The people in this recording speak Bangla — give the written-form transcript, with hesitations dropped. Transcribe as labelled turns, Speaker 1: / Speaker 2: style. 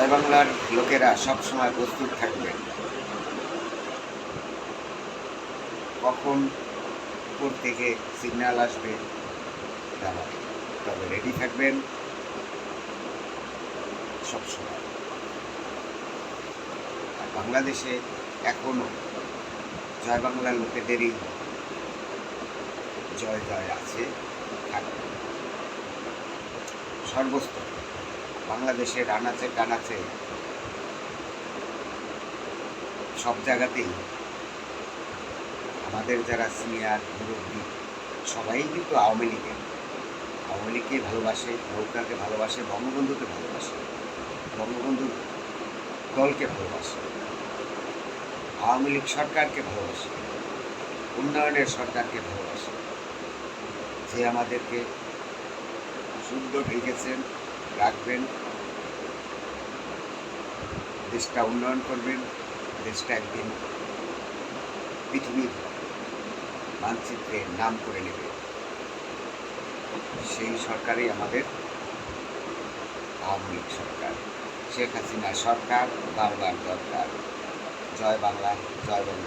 Speaker 1: জয় বাংলার লোকেরা সবসময় প্রস্তুত থাকবেন, কখন উপর থেকে সিগন্যাল আসবে জানাবেন, তবে রেডি থাকবেন সবসময়। আর বাংলাদেশে এখনও জয় বাংলার লোকেদেরই জয় জয় আছে, থাকবে সর্বস্তরে। বাংলাদেশের আনাচে কানাচে সব জায়গাতেই আমাদের যারা সিনিয়র মুরব্বী সবাই কিন্তু আওয়ামী লীগকে ভালোবাসে, নৌকাকে ভালোবাসে, বঙ্গবন্ধুকে ভালোবাসে, বঙ্গবন্ধুর দলকে ভালোবাসে, আওয়ামী লীগ সরকারকে ভালোবাসে, উন্নয়নের সরকারকে ভালোবাসে, যে আমাদেরকে সুন্দর রেখেছেন, রাখবেন, দেশটা উন্নয়ন করবেন, দেশটা একদিন পৃথিবীর মানচিত্রে নাম করে নেবে। সেই সরকারই আমাদের আওয়ামী লীগ সরকার। শেখ হাসিনা সরকার বারবার দরকার। জয় বাংলা, জয় বঙ্গ।